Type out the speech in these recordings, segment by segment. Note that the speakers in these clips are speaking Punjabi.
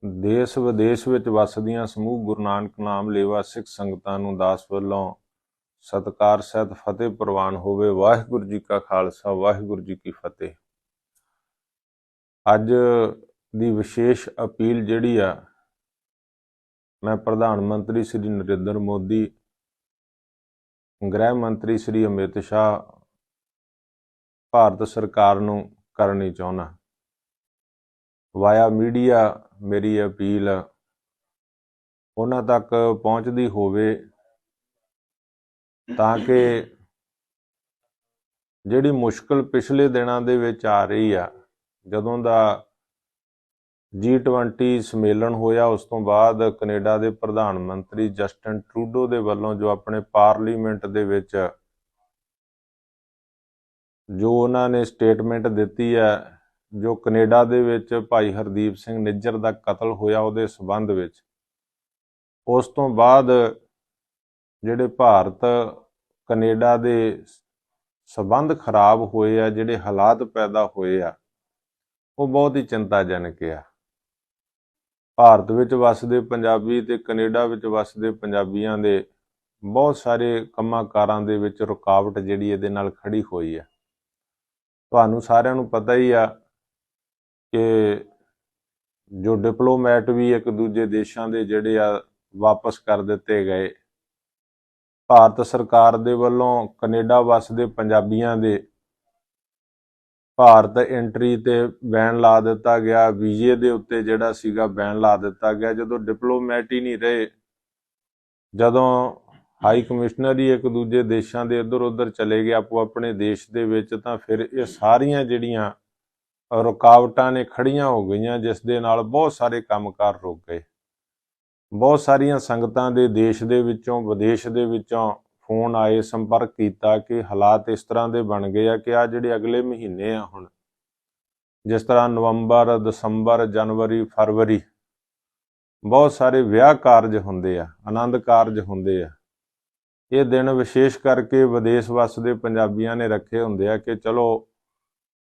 देश विदेश विच वसदियां समूह गुरु नानक नाम लेवा सिख संगतां नूं दास वल्लों सत्कार सहित फतेह प्रवान होवे। वाहिगुरू जी का खालसा वाहिगुरू जी की फतेह। अज दी विशेष अपील जिहड़ी आ मैं प्रधान मंत्री श्री नरेंद्र मोदी, गृह मंत्री श्री अमित शाह, भारत सरकार नूं करनी चाहुंदा। वाया मीडिया मेरी अपील उन्हां तक पहुंचदी होवे तां कि जिहड़ी मुश्किल पिछले दिनां दे विच आ रही आ, जदों दा G20 सम्मेलन होया उस तो बाद कनेडा दे प्रधान मंत्री जस्टिन ट्रूडो दे वल्लों जो अपने पार्लीमेंट दे विच जो उन्हां ने स्टेटमेंट दित्ती है, जो कनेडा दे विच भाई हरदीप सिंह निज्जर दा कतल होया उहदे संबंध विच, उस तो बाद जिहड़े भारत कनेडा दे संबंध खराब होए आ, जिहड़े हालात पैदा होए आ, वो बहुत ही चिंताजनक आ। भारत विच वसदे पंजाबी ते कनेडा विच वसदे पंजाबियां दे बहुत सारे कंमां कारां दे विच रुकावट जिहड़ी इहदे नाल खड़ी होई है। तुहानूं सारिआं नूं पता ही आ कि जो डिप्लोमैट भी एक दूजे देशां दे जिहड़े आ वापस कर दिते गए। भारत सरकार दे वल्लों कनेडा वसदे पंजाबियां दे भारत एंट्री ते बैन ला दिता गया, वीजे दे उत्ते जिहड़ा सीगा बैन ला दिता गया। जदों डिप्लोमैट ही नहीं रहे, जदों हाई कमिश्नर ही एक दूजे देशां दे इधर उधर चले गए आपो अपने देश दे विच, तां फिर ये सारियां जिहड़ियां रुकावटां ने खड़ियां हो गईयां, जिस दे नाल बहुत सारे कामकार रुक गए। बहुत सारियां संगतां दे देश दे विचों विदेश दे विचों फोन आए, संपर्क किया कि हालात इस तरह के बन गए आ कि आ जिहड़े अगले महीने आ, हुण जिस तरह नवंबर, दसंबर, जनवरी, फरवरी बहुत सारे विआह कारज हुंदे आ, आनंद कारज हुंदे आ। ये दिन विशेष करके विदेश वसदे पंजाबियां ने रखे हुंदे आ कि चलो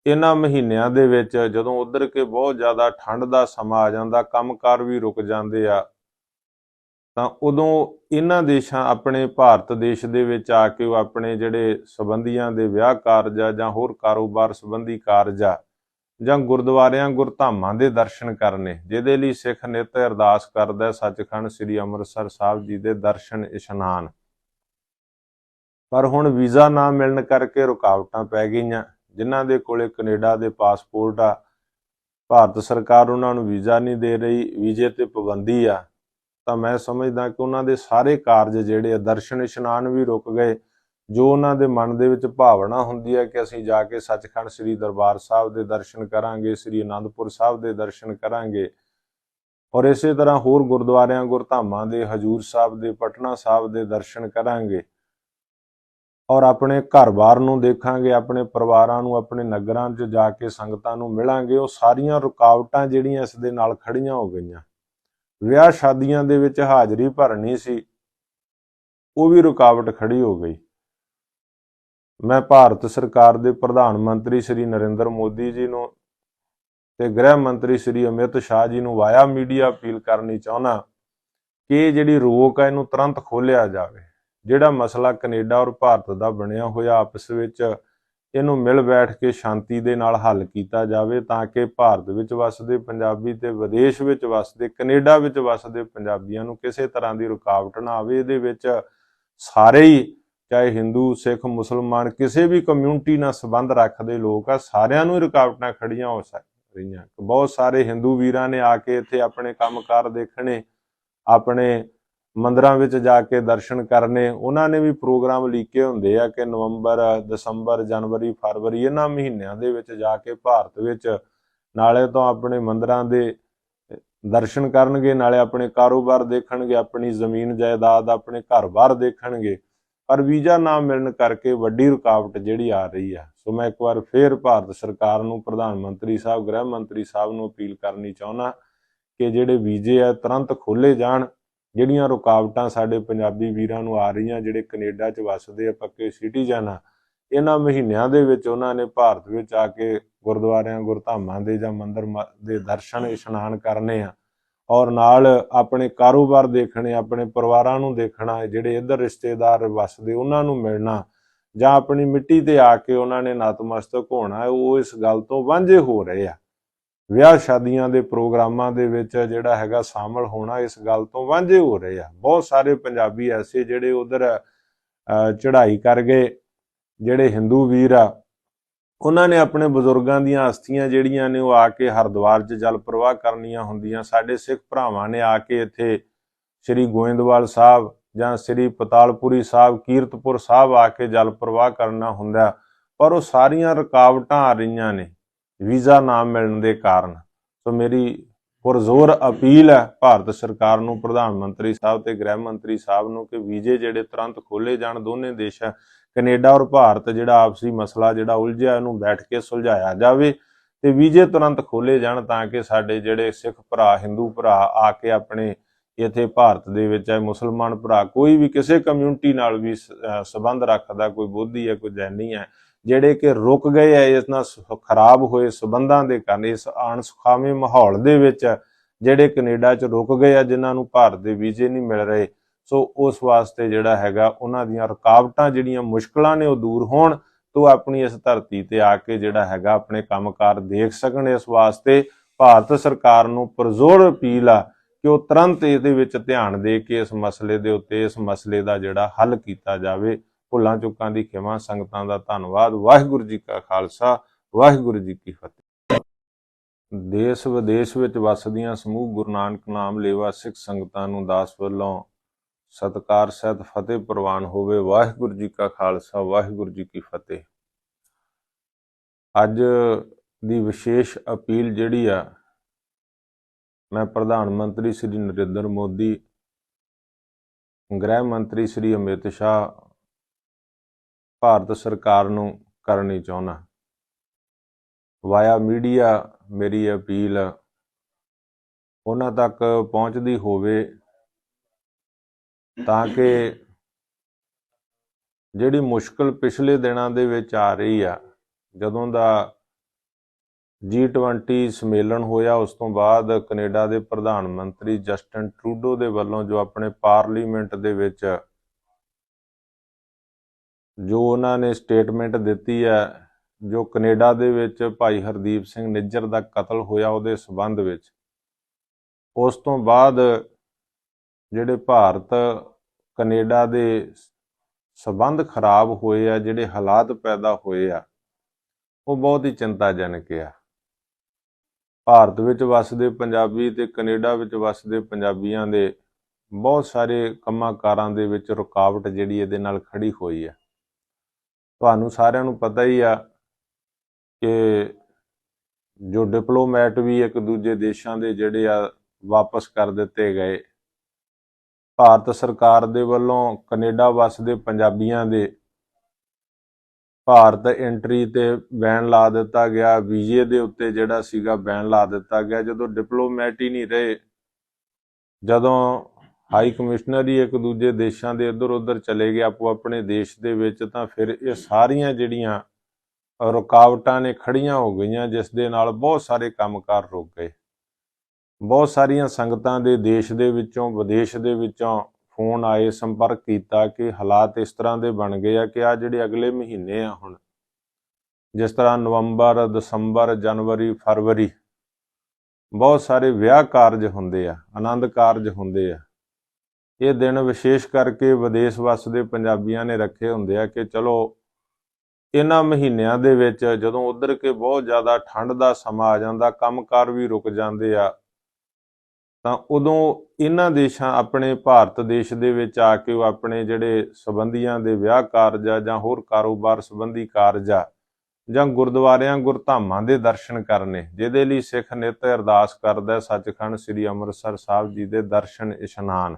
इन्हां महीनिਆਂ ਦੇ ਵਿੱਚ ਜਦੋਂ उधर के बहुत ज़्यादा ठंड ਦਾ ਸਮਾਂ ਆ ਜਾਂਦਾ, ਕੰਮਕਾਰ ਵੀ ਰੁਕ ਜਾਂਦੇ ਆ, ਤਾਂ ਉਦੋਂ ਇਹਨਾਂ ਦੇਸ਼ਾਂ ਆਪਣੇ ਭਾਰਤ ਦੇਸ਼ ਦੇ ਵਿੱਚ ਆ ਕੇ ਉਹ ਆਪਣੇ ਜਿਹੜੇ ਸੰਬੰਧੀਆਂ ਦੇ ਵਿਆਹ ਕਾਰਜ ਆ ਜਾਂ ਹੋਰ ਕਾਰੋਬਾਰ ਸੰਬੰਧੀ ਕਾਰਜ ਆ ਜਾਂ ਗੁਰਦੁਆਰਿਆਂ ਗੁਰਧਾਮਾਂ ਦੇ ਦਰਸ਼ਨ ਕਰਨੇ, ਜਿਹਦੇ ਲਈ ਸਿੱਖ ਨਿੱਤ ਅਰਦਾਸ ਕਰਦਾ ਸੱਚਖੰਡ ਸ੍ਰੀ ਅੰਮ੍ਰਿਤਸਰ ਸਾਹਿਬ ਜੀ ਦੇ ਦਰਸ਼ਨ ਇਸ਼ਨਾਨ। ਪਰ ਹੁਣ ਵੀਜ਼ਾ ਨਾ ਮਿਲਣ ਕਰਕੇ ਰੁਕਾਵਟਾਂ ਪੈ ਗਈਆਂ। ਜਿਨ੍ਹਾਂ ਦੇ ਕੋਲੇ ਕੈਨੇਡਾ ਦੇ ਪਾਸਪੋਰਟ ਆ, ਭਾਰਤ ਸਰਕਾਰ ਉਹਨਾਂ ਨੂੰ ਵੀਜ਼ਾ ਨਹੀਂ ਦੇ ਰਹੀ, ਵੀਜ਼ੇ ਤੇ ਪਾਬੰਦੀ ਆ, ਤਾਂ ਮੈਂ ਸਮਝਦਾ ਕਿ ਉਹਨਾਂ ਦੇ ਸਾਰੇ ਕਾਰਜ ਜਿਹੜੇ ਆ, ਦਰਸ਼ਨ ਇਸ਼ਨਾਨ ਵੀ ਰੁਕ ਗਏ। ਜੋ ਉਹਨਾਂ ਦੇ ਮਨ ਦੇ ਵਿੱਚ ਭਾਵਨਾ ਹੁੰਦੀ ਹੈ ਕਿ ਅਸੀਂ ਜਾ ਕੇ ਸੱਚਖੰਡ ਸ੍ਰੀ ਦਰਬਾਰ ਸਾਹਿਬ ਦੇ ਦਰਸ਼ਨ ਕਰਾਂਗੇ, ਸ੍ਰੀ ਅਨੰਦਪੁਰ ਸਾਹਿਬ ਦੇ ਦਰਸ਼ਨ ਕਰਾਂਗੇ, ਔਰ ਇਸੇ ਤਰ੍ਹਾਂ ਹੋਰ ਗੁਰਦੁਆਰਿਆਂ ਗੁਰਧਾਮਾਂ ਦੇ, ਹਜੂਰ ਸਾਹਿਬ ਦੇ, ਪਟਨਾ ਸਾਹਿਬ ਦੇ ਦਰਸ਼ਨ ਕਰਾਂਗੇ, ਔਰ ਆਪਣੇ ਘਰ-ਬਾਰ ਨੂੰ ਦੇਖਾਂਗੇ, ਆਪਣੇ ਪਰਿਵਾਰਾਂ ਨੂੰ, ਆਪਣੇ ਨਗਰਾਂ 'ਚ ਜਾ ਕੇ ਸੰਗਤਾਂ ਨੂੰ ਮਿਲਾਂਗੇ। ਉਹ ਸਾਰੀਆਂ ਰੁਕਾਵਟਾਂ ਜਿਹੜੀਆਂ ਇਸ ਦੇ ਨਾਲ ਖੜੀਆਂ ਹੋ ਗਈਆਂ। ਵਿਆਹ ਸ਼ਾਦੀਆਂ ਦੇ ਵਿੱਚ ਹਾਜ਼ਰੀ ਭਰਨੀ ਸੀ, ਉਹ ਵੀ ਰੁਕਾਵਟ ਖੜੀ ਹੋ ਗਈ। ਮੈਂ ਭਾਰਤ ਸਰਕਾਰ ਦੇ ਪ੍ਰਧਾਨ ਮੰਤਰੀ ਸ਼੍ਰੀ ਨਰਿੰਦਰ ਮੋਦੀ ਜੀ ਨੂੰ ਤੇ ਗ੍ਰਹਿ ਮੰਤਰੀ ਸ਼੍ਰੀ ਅਮਿਤ ਸ਼ਾਹ ਜੀ ਨੂੰ ਵਾਇਆ ਮੀਡੀਆ ਅਪੀਲ ਕਰਨੀ ਚਾਹੁੰਦਾ ਕਿ ਇਹ ਜਿਹੜੀ ਰੋਕ ਹੈ ਇਹਨੂੰ ਤੁਰੰਤ ਖੋਲ੍ਹਿਆ ਜਾਵੇ। ਜਿਹੜਾ ਮਸਲਾ ਕੈਨੇਡਾ ਔਰ ਭਾਰਤ ਦਾ ਬਣਿਆ ਹੋਇਆ ਆਪਸ ਵਿੱਚ, ਇਹਨੂੰ ਮਿਲ ਬੈਠ ਕੇ ਸ਼ਾਂਤੀ ਦੇ ਨਾਲ ਹੱਲ ਕੀਤਾ ਜਾਵੇ ਤਾਂ ਕਿ ਭਾਰਤ ਵਿੱਚ ਵਸਦੇ ਪੰਜਾਬੀ ਤੇ ਵਿਦੇਸ਼ ਵਿੱਚ ਵਸਦੇ, ਕੈਨੇਡਾ ਵਿੱਚ ਵਸਦੇ ਪੰਜਾਬੀਆਂ ਨੂੰ ਕਿਸੇ ਤਰ੍ਹਾਂ ਦੀ ਰੁਕਾਵਟ ਨਾ ਆਵੇ। ਇਹਦੇ ਵਿੱਚ ਸਾਰੇ ਹੀ, ਚਾਹੇ ਹਿੰਦੂ, ਸਿੱਖ, ਮੁਸਲਮਾਨ, ਕਿਸੇ ਵੀ ਕਮਿਊਨਿਟੀ ਨਾਲ ਸੰਬੰਧ ਰੱਖਦੇ ਲੋਕ ਆ, ਸਾਰਿਆਂ ਨੂੰ ਰੁਕਾਵਟਾਂ ਖੜੀਆਂ ਹੋ ਰਹੀਆਂ। ਬਹੁਤ ਸਾਰੇ ਹਿੰਦੂ ਵੀਰਾਂ ਨੇ ਆ ਕੇ ਇੱਥੇ ਆਪਣੇ ਕੰਮਕਾਰ ਦੇਖਣੇ, ਆਪਣੇ ਮੰਦਰਾਂ ਵਿੱਚ ਜਾ ਕੇ ਦਰਸ਼ਨ ਕਰਨੇ। ਉਹਨਾਂ ਨੇ ਵੀ ਪ੍ਰੋਗਰਾਮ ਲੀਕੇ ਹੁੰਦੇ ਆ ਕਿ ਨਵੰਬਰ, ਦਸੰਬਰ, ਜਨਵਰੀ, ਫਰਵਰੀ ਇਹਨਾਂ ਮਹੀਨਿਆਂ ਦੇ ਵਿੱਚ ਜਾ ਕੇ ਭਾਰਤ ਵਿੱਚ ਨਾਲੇ ਤਾਂ ਆਪਣੇ ਮੰਦਰਾਂ ਦੇ ਦਰਸ਼ਨ ਕਰਨਗੇ, ਨਾਲੇ ਆਪਣੇ ਕਾਰੋਬਾਰ ਦੇਖਣਗੇ, ਆਪਣੀ ਜ਼ਮੀਨ ਜਾਇਦਾਦ, ਆਪਣੇ ਘਰ-ਬਾਰ ਦੇਖਣਗੇ। ਪਰ ਵੀਜ਼ਾ ਨਾ ਮਿਲਣ ਕਰਕੇ ਵੱਡੀ ਰੁਕਾਵਟ ਜਿਹੜੀ ਆ ਰਹੀ ਆ। ਸੋ ਮੈਂ ਇੱਕ ਵਾਰ ਫੇਰ ਭਾਰਤ ਸਰਕਾਰ ਨੂੰ, ਪ੍ਰਧਾਨ ਮੰਤਰੀ ਸਾਹਿਬ, ਗ੍ਰਹਿ ਮੰਤਰੀ ਸਾਹਿਬ ਨੂੰ ਅਪੀਲ ਕਰਨੀ ਚਾਹੁੰਦਾ ਕਿ ਜਿਹੜੇ ਵੀਜ਼ੇ ਆ ਤੁਰੰਤ ਖੋਲ੍ਹੇ ਜਾਣ। ਜਿਹੜੀਆਂ ਰੁਕਾਵਟਾਂ ਸਾਡੇ ਪੰਜਾਬੀ ਵੀਰਾਂ ਨੂੰ ਆ ਰਹੀਆਂ, ਜਿਹੜੇ ਕੈਨੇਡਾ 'ਚ ਵੱਸਦੇ ਆ, ਪੱਕੇ ਸਿਟੀਜ਼ਨ ਆ, ਇਹਨਾਂ ਮਹੀਨਿਆਂ ਦੇ ਵਿੱਚ ਉਹਨਾਂ ਨੇ ਭਾਰਤ ਵਿੱਚ ਆ ਕੇ ਗੁਰਦੁਆਰਿਆਂ ਗੁਰਧਾਮਾਂ ਦੇ ਜਾਂ ਮੰਦਿਰ ਦੇ ਦਰਸ਼ਨ ਇਸ਼ਨਾਨ ਕਰਨੇ ਆ, ਔਰ ਨਾਲ ਆਪਣੇ ਕਾਰੋਬਾਰ ਦੇਖਣੇ, ਆਪਣੇ ਪਰਿਵਾਰਾਂ ਨੂੰ ਦੇਖਣਾ, ਜਿਹੜੇ ਇੱਧਰ ਰਿਸ਼ਤੇਦਾਰ ਵਸਦੇ ਉਹਨਾਂ ਨੂੰ ਮਿਲਣਾ, ਜਾਂ ਆਪਣੀ ਮਿੱਟੀ ਤੇ ਆ ਕੇ ਉਹਨਾਂ ਨੇ ਨਤਮਸਤਕ ਹੋਣਾ, ਉਹ ਇਸ ਗੱਲ ਤੋਂ ਵਾਂਝੇ ਹੋ ਰਹੇ ਆ। ਵਿਆਹ ਸ਼ਾਦੀਆਂ ਦੇ ਪ੍ਰੋਗਰਾਮਾਂ ਦੇ ਵਿੱਚ ਜਿਹੜਾ ਹੈਗਾ ਸ਼ਾਮਲ ਹੋਣਾ, ਇਸ ਗੱਲ ਤੋਂ ਵਾਂਝੇ ਹੋ ਰਹੇ ਆ। ਬਹੁਤ ਸਾਰੇ ਪੰਜਾਬੀ ਐਸੇ ਜਿਹੜੇ ਉਧਰ ਚੜ੍ਹਾਈ ਕਰ ਗਏ, ਜਿਹੜੇ ਹਿੰਦੂ ਵੀਰ ਆ, ਉਹਨਾਂ ਨੇ ਆਪਣੇ ਬਜ਼ੁਰਗਾਂ ਦੀਆਂ ਅਸਥੀਆਂ ਜਿਹੜੀਆਂ ਨੇ ਉਹ ਆ ਕੇ ਹਰਿਦੁਆਰ 'ਚ ਜਲ ਪ੍ਰਵਾਹ ਕਰਨੀਆਂ ਹੁੰਦੀਆਂ। ਸਾਡੇ ਸਿੱਖ ਭਰਾਵਾਂ ਨੇ ਆ ਕੇ ਇੱਥੇ ਸ੍ਰੀ ਗੋਇੰਦਵਾਲ ਸਾਹਿਬ ਜਾਂ ਸ੍ਰੀ ਪਤਾਲਪੁਰੀ ਸਾਹਿਬ, ਕੀਰਤਪੁਰ ਸਾਹਿਬ ਆ ਕੇ ਜਲ ਪ੍ਰਵਾਹ ਕਰਨਾ ਹੁੰਦਾ, ਪਰ ਉਹ ਸਾਰੀਆਂ ਰੁਕਾਵਟਾਂ ਆ ਰਹੀਆਂ ਨੇ ਵੀਜ਼ਾ ਨਾ ਮਿਲਣ ਦੇ ਕਾਰਨ। ਸੋ ਮੇਰੀ ਪੁਰਜ਼ੋਰ ਅਪੀਲ ਹੈ ਭਾਰਤ ਸਰਕਾਰ ਨੂੰ, ਪ੍ਰਧਾਨ ਮੰਤਰੀ ਸਾਹਿਬ ਤੇ ਗ੍ਰਹਿ ਮੰਤਰੀ ਸਾਹਿਬ ਨੂੰ, ਕਿ ਵੀਜ਼ੇ ਜਿਹੜੇ ਤੁਰੰਤ ਖੋਲੇ ਜਾਣ। ਦੋਨੇ ਦੇਸ਼ਾਂ ਕੈਨੇਡਾ ਔਰ ਭਾਰਤ ਜਿਹੜਾ ਆਪਸੀ ਮਸਲਾ ਜਿਹੜਾ ਉਲਝਿਆ, ਇਹਨੂੰ ਬੈਠ ਕੇ ਸੁਲਝਾਇਆ ਜਾਵੇ ਤੇ ਵੀਜ਼ੇ ਤੁਰੰਤ ਖੋਲੇ ਜਾਣ, ਤਾਂ ਕਿ ਸਾਡੇ ਜਿਹੜੇ ਸਿੱਖ ਭਰਾ, ਹਿੰਦੂ ਭਰਾ ਆ ਕੇ ਆਪਣੇ ਇੱਥੇ ਭਾਰਤ ਦੇ ਵਿੱਚ, ਚਾਹੇ ਮੁਸਲਮਾਨ ਭਰਾ, ਕੋਈ ਵੀ ਕਿਸੇ ਕਮਿਊਨਿਟੀ ਨਾਲ ਵੀ ਸੰਬੰਧ ਰੱਖਦਾ, ਕੋਈ ਬੋਧੀ ਹੈ, ਕੋਈ ਜੈਨੀ ਹੈ, ਜਿਹੜੇ ਕਿ ਰੁਕ ਗਏ ਆ ਇਸ ਨਾਲ ਖਰਾਬ ਹੋਏ ਸੰਬੰਧਾਂ ਦੇ ਕਾਰਨ, ਇਸ ਅਣਸੁਖਾਵੇਂ ਮਾਹੌਲ ਦੇ ਵਿੱਚ ਜਿਹੜੇ ਕੈਨੇਡਾ 'ਚ ਰੁਕ ਗਏ ਆ, ਜਿਨ੍ਹਾਂ ਨੂੰ ਭਾਰਤ ਦੇ ਵੀਜ਼ੇ ਨਹੀਂ ਮਿਲ ਰਹੇ। ਸੋ ਉਸ ਵਾਸਤੇ ਜਿਹੜਾ ਹੈਗਾ ਉਹਨਾਂ ਦੀਆਂ ਰੁਕਾਵਟਾਂ, ਜਿਹੜੀਆਂ ਮੁਸ਼ਕਲਾਂ ਨੇ, ਉਹ ਦੂਰ ਹੋਣ ਤੋਂ ਆਪਣੀ ਇਸ ਧਰਤੀ ਤੇ ਆ ਕੇ ਜਿਹੜਾ ਹੈਗਾ ਆਪਣੇ ਕੰਮਕਾਰ ਦੇਖ ਸਕਣ। ਇਸ ਵਾਸਤੇ ਭਾਰਤ ਸਰਕਾਰ ਨੂੰ ਪੁਰਜ਼ੋਰ ਅਪੀਲ ਆ ਕਿ ਉਹ ਤੁਰੰਤ ਇਹਦੇ ਵਿੱਚ ਧਿਆਨ ਦੇ ਕੇ ਇਸ ਮਸਲੇ ਦੇ ਉੱਤੇ, ਇਸ ਮਸਲੇ ਦਾ ਜਿਹੜਾ ਹੱਲ ਕੀਤਾ ਜਾਵੇ। ਭੁੱਲਾਂ ਚੁੱਕਾਂ ਦੀ ਖਿਮਾ। ਸੰਗਤਾਂ ਦਾ ਧੰਨਵਾਦ। ਵਾਹਿਗੁਰੂ ਜੀ ਕਾ ਖਾਲਸਾ, ਵਾਹਿਗੁਰੂ ਜੀ ਕੀ ਫਤਿਹ। ਦੇਸ਼ ਵਿਦੇਸ਼ ਵਿੱਚ ਵਸਦੀਆਂ ਸਮੂਹ ਗੁਰੂ ਨਾਨਕ ਨਾਮ ਲੇਵਾ ਸਿੱਖ ਸੰਗਤਾਂ ਨੂੰ ਦਾਸ ਵੱਲੋਂ ਸਤਿਕਾਰ ਸਹਿਤ ਫਤਿਹ ਪ੍ਰਵਾਨ ਹੋਵੇ। ਵਾਹਿਗੁਰੂ ਜੀ ਕਾ ਖਾਲਸਾ, ਵਾਹਿਗੁਰੂ ਜੀ ਕੀ ਫਤਿਹ। ਅੱਜ ਦੀ ਵਿਸ਼ੇਸ਼ ਅਪੀਲ ਜਿਹੜੀ ਆ, ਮੈਂ ਪ੍ਰਧਾਨ ਮੰਤਰੀ ਸ੍ਰੀ ਨਰਿੰਦਰ ਮੋਦੀ, ਗ੍ਰਹਿ ਮੰਤਰੀ ਸ੍ਰੀ ਅਮਿਤ ਸ਼ਾਹ, ਭਾਰਤ ਸਰਕਾਰ ਨੂੰ ਕਰਨੀ ਚਾਹੁੰਦਾ। ਵਾਇਆ ਮੀਡੀਆ ਮੇਰੀ ਅਪੀਲ ਉਹਨਾਂ ਤੱਕ ਪਹੁੰਚਦੀ ਹੋਵੇ, ਤਾਂ ਕਿ ਜਿਹੜੀ ਮੁਸ਼ਕਲ ਪਿਛਲੇ ਦਿਨਾਂ ਦੇ ਵਿੱਚ ਆ ਰਹੀ ਆ, ਜਦੋਂ ਦਾ G20 ਸੰਮੇਲਨ ਹੋਇਆ, ਉਸ ਤੋਂ ਬਾਅਦ ਕੈਨੇਡਾ ਦੇ ਪ੍ਰਧਾਨ ਮੰਤਰੀ ਜਸਟਿਨ ਟਰੂਡੋ ਦੇ ਵੱਲੋਂ ਜੋ ਆਪਣੇ ਪਾਰਲੀਮੈਂਟ ਦੇ ਵਿੱਚ ਜੋ ਉਹਨਾਂ ਨੇ ਸਟੇਟਮੈਂਟ ਦਿੱਤੀ ਹੈ, ਜੋ ਕੈਨੇਡਾ ਦੇ ਵਿੱਚ ਭਾਈ ਹਰਦੀਪ ਸਿੰਘ ਨਿੱਜਰ ਦਾ ਕਤਲ ਹੋਇਆ ਉਹਦੇ ਸਬੰਧ ਵਿੱਚ, ਉਸ ਤੋਂ ਬਾਅਦ ਜਿਹੜੇ ਭਾਰਤ ਕੈਨੇਡਾ ਦੇ ਸਬੰਧ ਖਰਾਬ ਹੋਏ ਆ, ਜਿਹੜੇ ਹਾਲਾਤ ਪੈਦਾ ਹੋਏ ਆ, ਉਹ ਬਹੁਤ ਹੀ ਚਿੰਤਾਜਨਕ ਆ। ਭਾਰਤ ਵਿੱਚ ਵਸਦੇ ਪੰਜਾਬੀ ਤੇ ਕੈਨੇਡਾ ਵਿੱਚ ਵਸਦੇ ਪੰਜਾਬੀਆਂ ਦੇ ਬਹੁਤ ਸਾਰੇ ਕੰਮਾਂ ਕਾਰਾਂ ਦੇ ਵਿੱਚ ਰੁਕਾਵਟ ਜਿਹੜੀ ਇਹਦੇ ਨਾਲ ਖੜੀ ਹੋਈ ਆ। ਤੁਹਾਨੂੰ ਸਾਰਿਆਂ ਨੂੰ ਪਤਾ ਹੀ ਆ ਕਿ ਜੋ ਡਿਪਲੋਮੈਟ ਵੀ ਇੱਕ ਦੂਜੇ ਦੇਸ਼ਾਂ ਦੇ ਜਿਹੜੇ ਆ ਵਾਪਸ ਕਰ ਦਿੱਤੇ ਗਏ। ਭਾਰਤ ਸਰਕਾਰ ਦੇ ਵੱਲੋਂ ਕੈਨੇਡਾ ਵਸਦੇ ਪੰਜਾਬੀਆਂ ਦੇ ਭਾਰਤ ਐਂਟਰੀ ਤੇ ਬੈਨ ਲਾ ਦਿੱਤਾ ਗਿਆ। ਵੀਜ਼ੇ ਦੇ ਉੱਤੇ ਜਿਹੜਾ ਸੀਗਾ ਬੈਨ ਲਾ ਦਿੱਤਾ ਗਿਆ। ਜਦੋਂ ਡਿਪਲੋਮੈਟ ਹੀ ਨਹੀਂ ਰਹੇ, ਜਦੋਂ ਹਾਈ ਕਮਿਸ਼ਨਰ ਹੀ ਇੱਕ ਦੂਜੇ ਦੇਸ਼ਾਂ ਦੇ ਇੱਧਰ ਉੱਧਰ ਚਲੇ ਗਏ ਆਪੋ ਆਪਣੇ ਦੇਸ਼ ਦੇ ਵਿੱਚ, ਤਾਂ ਫਿਰ ਇਹ ਸਾਰੀਆਂ ਜਿਹੜੀਆਂ ਰੁਕਾਵਟਾਂ ਨੇ ਖੜੀਆਂ ਹੋ ਗਈਆਂ, ਜਿਸ ਦੇ ਨਾਲ ਬਹੁਤ ਸਾਰੇ ਕੰਮਕਾਰ ਰੁਕ ਗਏ। ਬਹੁਤ ਸਾਰੀਆਂ ਸੰਗਤਾਂ ਦੇ ਦੇਸ਼ ਦੇ ਵਿੱਚੋਂ, ਵਿਦੇਸ਼ ਦੇ ਵਿੱਚੋਂ ਫੋਨ ਆਏ, ਸੰਪਰਕ ਕੀਤਾ ਕਿ ਹਾਲਾਤ ਇਸ ਤਰ੍ਹਾਂ ਦੇ ਬਣ ਗਏ ਆ ਕਿ ਆ ਜਿਹੜੇ ਅਗਲੇ ਮਹੀਨੇ ਆ, ਹੁਣ ਜਿਸ ਤਰ੍ਹਾਂ ਨਵੰਬਰ, ਦਸੰਬਰ, ਜਨਵਰੀ, ਫਰਵਰੀ, ਬਹੁਤ ਸਾਰੇ ਵਿਆਹ ਕਾਰਜ ਹੁੰਦੇ ਆ, ਆਨੰਦ ਕਾਰਜ ਹੁੰਦੇ ਆ। ਇਹ ਦਿਨ ਵਿਸ਼ੇਸ਼ ਕਰਕੇ ਵਿਦੇਸ਼ ਵਸਦੇ ਪੰਜਾਬੀਆਂ ਨੇ ਰੱਖੇ ਹੁੰਦੇ ਆ ਕਿ ਚਲੋ ਇਹਨਾਂ ਮਹੀਨਿਆਂ ਦੇ ਵਿੱਚ ਜਦੋਂ ਉੱਧਰ ਕੇ ਬਹੁਤ ਜ਼ਿਆਦਾ ਠੰਡ ਦਾ ਸਮਾਂ ਆ ਜਾਂਦਾ, ਕੰਮਕਾਰ ਵੀ ਰੁਕ ਜਾਂਦੇ ਆ, ਤਾਂ ਉਦੋਂ ਇਹਨਾਂ ਦੇਸ਼ਾਂ, ਆਪਣੇ ਭਾਰਤ ਦੇਸ਼ ਦੇ ਵਿੱਚ ਆ ਕੇ ਉਹ ਆਪਣੇ ਜਿਹੜੇ ਸੰਬੰਧੀਆਂ ਦੇ ਵਿਆਹ ਕਾਰਜ ਆ ਜਾਂ ਹੋਰ ਕਾਰੋਬਾਰ ਸੰਬੰਧੀ ਕਾਰਜ ਆ, ਜਾਂ ਗੁਰਦੁਆਰਿਆਂ ਗੁਰਧਾਮਾਂ ਦੇ ਦਰਸ਼ਨ ਕਰਨੇ, ਜਿਹਦੇ ਲਈ ਸਿੱਖ ਨਿੱਤ ਅਰਦਾਸ ਕਰਦਾ ਸੱਚਖੰਡ ਸ੍ਰੀ ਅੰਮ੍ਰਿਤਸਰ ਸਾਹਿਬ ਜੀ ਦੇ ਦਰਸ਼ਨ ਇਸ਼ਨਾਨ।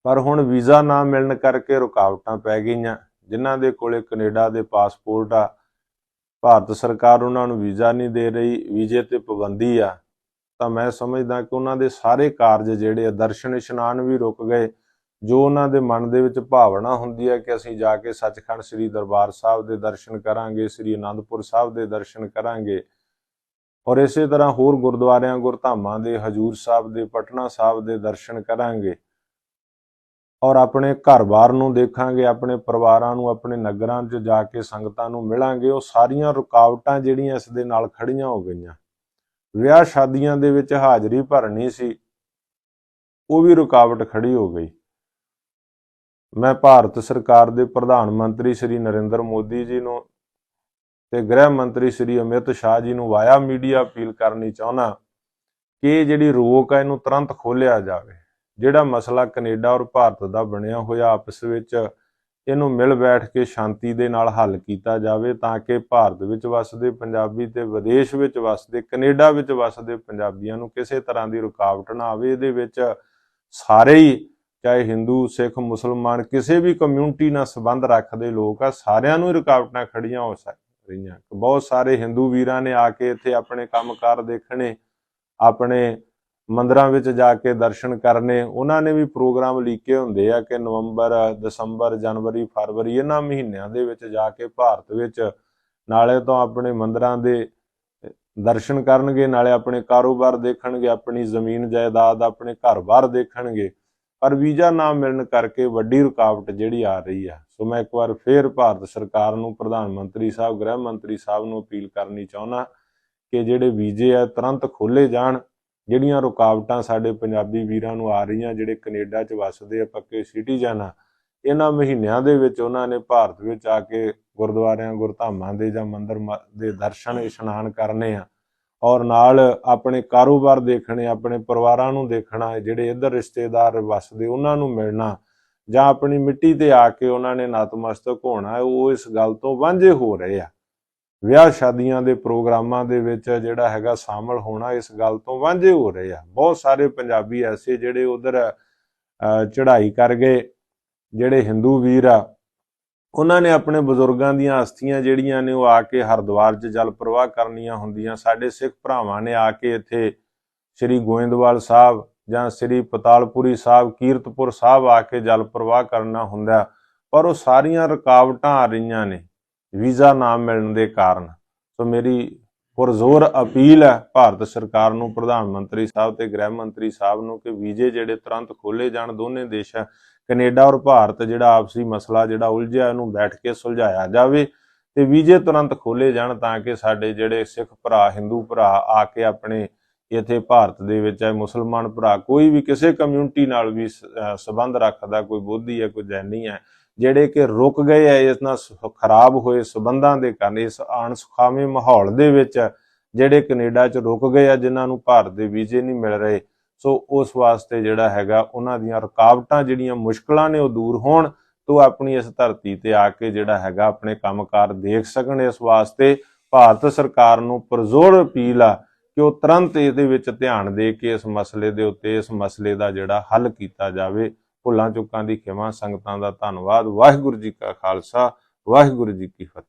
ਪਰ ਹੁਣ ਵੀਜ਼ਾ ਨਾ ਮਿਲਣ ਕਰਕੇ ਰੁਕਾਵਟਾਂ ਪੈ ਗਈਆਂ। ਜਿਨ੍ਹਾਂ ਦੇ ਕੋਲੇ ਕੈਨੇਡਾ ਦੇ ਪਾਸਪੋਰਟ ਆ, ਭਾਰਤ ਸਰਕਾਰ ਉਹਨਾਂ ਨੂੰ ਵੀਜ਼ਾ ਨਹੀਂ ਦੇ ਰਹੀ, ਵੀਜ਼ੇ ਤੇ ਪਾਬੰਦੀ ਆ, ਤਾਂ ਮੈਂ ਸਮਝਦਾ ਕਿ ਉਹਨਾਂ ਦੇ ਸਾਰੇ ਕਾਰਜ ਜਿਹੜੇ ਆ, ਦਰਸ਼ਨ ਇਸ਼ਨਾਨ ਵੀ ਰੁਕ ਗਏ। ਜੋ ਉਹਨਾਂ ਦੇ ਮਨ ਦੇ ਵਿੱਚ ਭਾਵਨਾ ਹੁੰਦੀ ਹੈ ਕਿ ਅਸੀਂ ਜਾ ਕੇ ਸੱਚਖੰਡ ਸ੍ਰੀ ਦਰਬਾਰ ਸਾਹਿਬ ਦੇ ਦਰਸ਼ਨ ਕਰਾਂਗੇ, ਸ੍ਰੀ ਅਨੰਦਪੁਰ ਸਾਹਿਬ ਦੇ ਦਰਸ਼ਨ ਕਰਾਂਗੇ, ਔਰ ਇਸੇ ਤਰ੍ਹਾਂ ਹੋਰ ਗੁਰਦੁਆਰਿਆਂ ਗੁਰਧਾਮਾਂ ਦੇ, ਹਜੂਰ ਸਾਹਿਬ ਦੇ, ਪਟਨਾ ਸਾਹਿਬ ਦੇ ਦਰਸ਼ਨ ਕਰਾਂਗੇ ਔਰ ਆਪਣੇ ਘਰ-ਬਾਰ ਨੂੰ ਦੇਖਾਂਗੇ, ਆਪਣੇ ਪਰਿਵਾਰਾਂ ਨੂੰ, ਆਪਣੇ ਨਗਰਾਂ 'ਚ ਜਾ ਕੇ ਸੰਗਤਾਂ ਨੂੰ ਮਿਲਾਂਗੇ। ਉਹ ਸਾਰੀਆਂ ਰੁਕਾਵਟਾਂ ਜਿਹੜੀਆਂ ਇਸ ਦੇ ਨਾਲ ਖੜੀਆਂ ਹੋ ਗਈਆਂ। ਵਿਆਹ ਸ਼ਾਦੀਆਂ ਦੇ ਵਿੱਚ ਹਾਜ਼ਰੀ ਭਰਨੀ ਸੀ, ਉਹ ਵੀ ਰੁਕਾਵਟ ਖੜੀ ਹੋ ਗਈ। ਮੈਂ ਭਾਰਤ ਸਰਕਾਰ ਦੇ ਪ੍ਰਧਾਨ ਮੰਤਰੀ ਸ੍ਰੀ ਨਰਿੰਦਰ ਮੋਦੀ ਜੀ ਨੂੰ ਤੇ ਗ੍ਰਹਿ ਮੰਤਰੀ ਸ੍ਰੀ ਅਮਿਤ ਸ਼ਾਹ ਜੀ ਨੂੰ ਵਾਇਆ ਮੀਡੀਆ ਅਪੀਲ ਕਰਨੀ ਚਾਹੁੰਦਾ ਕਿ ਇਹ ਜਿਹੜੀ ਰੋਕ ਹੈ ਇਹਨੂੰ ਤੁਰੰਤ ਖੋਲ੍ਹਿਆ ਜਾਵੇ। ਜਿਹੜਾ ਮਸਲਾ ਕੈਨੇਡਾ ਔਰ ਭਾਰਤ ਦਾ ਬਣਿਆ ਹੋਇਆ ਆਪਸ ਵਿੱਚ, ਇਹਨੂੰ ਮਿਲ ਬੈਠ ਕੇ ਸ਼ਾਂਤੀ ਦੇ ਨਾਲ ਹੱਲ ਕੀਤਾ ਜਾਵੇ ਤਾਂ ਕਿ ਭਾਰਤ ਵਿੱਚ ਵਸਦੇ ਪੰਜਾਬੀ ਤੇ ਵਿਦੇਸ਼ ਵਿੱਚ ਵਸਦੇ, ਕੈਨੇਡਾ ਵਿੱਚ ਵਸਦੇ ਪੰਜਾਬੀਆਂ ਨੂੰ ਕਿਸੇ ਤਰ੍ਹਾਂ ਦੀ ਰੁਕਾਵਟ ਨਾ ਆਵੇ। ਇਹਦੇ ਵਿੱਚ ਸਾਰੇ ਹੀ, ਚਾਹੇ ਹਿੰਦੂ, ਸਿੱਖ, ਮੁਸਲਮਾਨ, ਕਿਸੇ ਵੀ ਕਮਿਊਨਿਟੀ ਨਾਲ ਸੰਬੰਧ ਰੱਖਦੇ ਲੋਕ ਆ, ਸਾਰਿਆਂ ਨੂੰ ਹੀ ਰੁਕਾਵਟਾਂ ਖੜੀਆਂ ਹੋ ਰਹੀਆਂ। ਬਹੁਤ ਸਾਰੇ ਹਿੰਦੂ ਵੀਰਾਂ ਨੇ ਆ ਕੇ ਇੱਥੇ ਆਪਣੇ ਕੰਮਕਾਰ ਦੇਖਣੇ, ਆਪਣੇ ਮੰਦਰਾਂ ਵਿੱਚ ਜਾ ਕੇ ਦਰਸ਼ਨ ਕਰਨੇ। ਉਹਨਾਂ ਨੇ ਵੀ ਪ੍ਰੋਗਰਾਮ ਲੀਕੇ ਹੁੰਦੇ ਆ ਕਿ ਨਵੰਬਰ, ਦਸੰਬਰ, ਜਨਵਰੀ, ਫਰਵਰੀ ਇਹਨਾਂ ਮਹੀਨਿਆਂ ਦੇ ਵਿੱਚ ਜਾ ਕੇ ਭਾਰਤ ਵਿੱਚ ਨਾਲੇ ਤਾਂ ਆਪਣੇ ਮੰਦਰਾਂ ਦੇ ਦਰਸ਼ਨ ਕਰਨਗੇ, ਨਾਲੇ ਆਪਣੇ ਕਾਰੋਬਾਰ ਦੇਖਣਗੇ, ਆਪਣੀ ਜ਼ਮੀਨ ਜਾਇਦਾਦ, ਆਪਣੇ ਘਰ-ਬਾਰ ਦੇਖਣਗੇ। ਪਰ ਵੀਜ਼ਾ ਨਾ ਮਿਲਣ ਕਰਕੇ ਵੱਡੀ ਰੁਕਾਵਟ ਜਿਹੜੀ ਆ ਰਹੀ ਆ। ਸੋ ਮੈਂ ਇੱਕ ਵਾਰ ਫੇਰ ਭਾਰਤ ਸਰਕਾਰ ਨੂੰ, ਪ੍ਰਧਾਨ ਮੰਤਰੀ ਸਾਹਿਬ, ਗ੍ਰਹਿ ਮੰਤਰੀ ਸਾਹਿਬ ਨੂੰ ਅਪੀਲ ਕਰਨੀ ਚਾਹੁੰਦਾ ਕਿ ਜਿਹੜੇ ਵੀਜ਼ੇ ਆ ਤੁਰੰਤ ਖੋਲ੍ਹੇ ਜਾਣ। ਜਿਹੜੀਆਂ ਰੁਕਾਵਟਾਂ ਸਾਡੇ ਪੰਜਾਬੀ ਵੀਰਾਂ ਨੂੰ ਆ ਰਹੀਆਂ, ਜਿਹੜੇ ਕੈਨੇਡਾ 'ਚ ਵੱਸਦੇ ਆ, ਪੱਕੇ ਸਿਟੀਜ਼ਨ ਆ, ਇਹਨਾਂ ਮਹੀਨਿਆਂ ਦੇ ਵਿੱਚ ਉਹਨਾਂ ਨੇ ਭਾਰਤ ਵਿੱਚ ਆ ਕੇ ਗੁਰਦੁਆਰਿਆਂ ਗੁਰਧਾਮਾਂ ਦੇ ਜਾਂ ਮੰਦਿਰ ਦੇ ਦਰਸ਼ਨ, ਇਸ਼ਨਾਨ ਕਰਨੇ ਆ ਔਰ ਨਾਲ ਆਪਣੇ ਕਾਰੋਬਾਰ ਦੇਖਣੇ, ਆਪਣੇ ਪਰਿਵਾਰਾਂ ਨੂੰ ਦੇਖਣਾ, ਜਿਹੜੇ ਇੱਧਰ ਰਿਸ਼ਤੇਦਾਰ ਵੱਸਦੇ ਉਹਨਾਂ ਨੂੰ ਮਿਲਣਾ ਜਾਂ ਆਪਣੀ ਮਿੱਟੀ ਤੇ ਆ ਕੇ ਉਹਨਾਂ ਨੇ ਨਤਮਸਤਕ ਹੋਣਾ, ਉਹ ਇਸ ਗੱਲ ਤੋਂ ਵਾਂਝੇ ਹੋ ਰਹੇ ਆ। ਵਿਆਹ ਸ਼ਾਦੀਆਂ ਦੇ ਪ੍ਰੋਗਰਾਮਾਂ ਦੇ ਵਿੱਚ ਜਿਹੜਾ ਹੈਗਾ ਸ਼ਾਮਲ ਹੋਣਾ, ਇਸ ਗੱਲ ਤੋਂ ਵਾਂਝੇ ਹੋ ਰਹੇ ਆ। ਬਹੁਤ ਸਾਰੇ ਪੰਜਾਬੀ ਐਸੇ ਜਿਹੜੇ ਉਧਰ ਚੜ੍ਹਾਈ ਕਰ ਗਏ, ਜਿਹੜੇ ਹਿੰਦੂ ਵੀਰ ਆ, ਉਹਨਾਂ ਨੇ ਆਪਣੇ ਬਜ਼ੁਰਗਾਂ ਦੀਆਂ ਅਸਥੀਆਂ ਜਿਹੜੀਆਂ ਨੇ ਉਹ ਆ ਕੇ ਹਰਿਦੁਆਰ 'ਚ ਜਲ ਪ੍ਰਵਾਹ ਕਰਨੀਆਂ ਹੁੰਦੀਆਂ। ਸਾਡੇ ਸਿੱਖ ਭਰਾਵਾਂ ਨੇ ਆ ਕੇ ਇੱਥੇ ਸ੍ਰੀ ਗੋਇੰਦਵਾਲ ਸਾਹਿਬ ਜਾਂ ਸ੍ਰੀ ਪਤਾਲਪੁਰੀ ਸਾਹਿਬ, ਕੀਰਤਪੁਰ ਸਾਹਿਬ ਆ ਕੇ ਜਲ ਪ੍ਰਵਾਹ ਕਰਨਾ ਹੁੰਦਾ, ਪਰ ਉਹ ਸਾਰੀਆਂ ਰੁਕਾਵਟਾਂ ਆ ਰਹੀਆਂ ਨੇ ਵੀਜ਼ਾ ਨਾ ਮਿਲਣ ਦੇ ਕਾਰਨ। ਸੋ ਮੇਰੀ ਪੁਰਜ਼ੋਰ ਅਪੀਲ ਹੈ ਭਾਰਤ ਸਰਕਾਰ ਨੂੰ, ਪ੍ਰਧਾਨ ਮੰਤਰੀ ਸਾਹਿਬ ਤੇ ਗ੍ਰਹਿ ਮੰਤਰੀ ਸਾਹਿਬ ਨੂੰ ਕਿ ਵੀਜ਼ੇ ਜਿਹੜੇ ਤੁਰੰਤ ਖੋਲ੍ਹੇ ਜਾਣ। ਦੋਨੇ ਦੇਸ਼ਾਂ, ਕੈਨੇਡਾ ਔਰ ਭਾਰਤ, ਜਿਹੜਾ ਆਪਸੀ ਮਸਲਾ ਜਿਹੜਾ ਉਲਝਿਆ, ਇਹਨੂੰ ਬੈਠ ਕੇ ਸੁਲਝਾਇਆ ਜਾਵੇ ਤੇ ਵੀਜ਼ੇ ਤੁਰੰਤ ਖੋਲ੍ਹੇ ਜਾਣ ਤਾਂ ਕਿ ਸਾਡੇ ਜਿਹੜੇ ਸਿੱਖ ਭਰਾ, ਹਿੰਦੂ ਭਰਾ ਆ ਕੇ ਆਪਣੇ ਇੱਥੇ ਭਾਰਤ ਦੇ ਵਿੱਚ, ਹੈ ਮੁਸਲਮਾਨ ਭਰਾ, ਕੋਈ ਵੀ ਕਿਸੇ ਕਮਿਊਨਿਟੀ ਨਾਲ ਵੀ ਸੰਬੰਧ ਰੱਖਦਾ, ਕੋਈ ਬੋਧੀ ਹੈ, ਕੋਈ ਜੈਨੀ ਹੈ, ਜਿਹੜੇ ਕਿ ਰੁਕ ਗਏ ਹੈ ਇਸ ਨਾਲ ਖਰਾਬ ਹੋਏ ਸੰਬੰਧਾਂ ਦੇ ਕਾਰਨ, ਇਸ ਅਣਸੁਖਾਵੇਂ ਮਾਹੌਲ ਦੇ ਵਿੱਚ ਜਿਹੜੇ ਕੈਨੇਡਾ 'ਚ ਰੁਕ ਗਏ ਆ, ਜਿਨ੍ਹਾਂ ਨੂੰ ਭਾਰਤ ਦੇ ਵੀਜ਼ੇ ਨਹੀਂ ਮਿਲ ਰਹੇ। ਸੋ ਉਸ ਵਾਸਤੇ ਜਿਹੜਾ ਹੈਗਾ ਉਹਨਾਂ ਦੀਆਂ ਰੁਕਾਵਟਾਂ, ਜਿਹੜੀਆਂ ਮੁਸ਼ਕਲਾਂ ਨੇ, ਉਹ ਦੂਰ ਹੋਣ ਤੋਂ ਆਪਣੀ ਇਸ ਧਰਤੀ ਤੇ ਆ ਕੇ ਜਿਹੜਾ ਹੈਗਾ ਆਪਣੇ ਕੰਮਕਾਰ ਦੇਖ ਸਕਣ। ਇਸ ਵਾਸਤੇ ਭਾਰਤ ਸਰਕਾਰ ਨੂੰ ਪੁਰਜ਼ੋਰ ਅਪੀਲ ਆ ਕਿ ਉਹ ਤੁਰੰਤ ਇਹਦੇ ਵਿੱਚ ਧਿਆਨ ਦੇ ਕੇ ਇਸ ਮਸਲੇ ਦੇ ਉੱਤੇ, ਇਸ ਮਸਲੇ ਦਾ ਜਿਹੜਾ ਹੱਲ ਕੀਤਾ ਜਾਵੇ। ਭੁੱਲਾਂ ਚੁੱਕਾਂ ਦੀ ਖਿਮਾ, ਸੰਗਤਾਂ ਦਾ ਧੰਨਵਾਦ। ਵਾਹਿਗੁਰੂ ਜੀ ਕਾ ਖਾਲਸਾ, ਵਾਹਿਗੁਰੂ ਜੀ ਕੀ ਫਤਿਹ।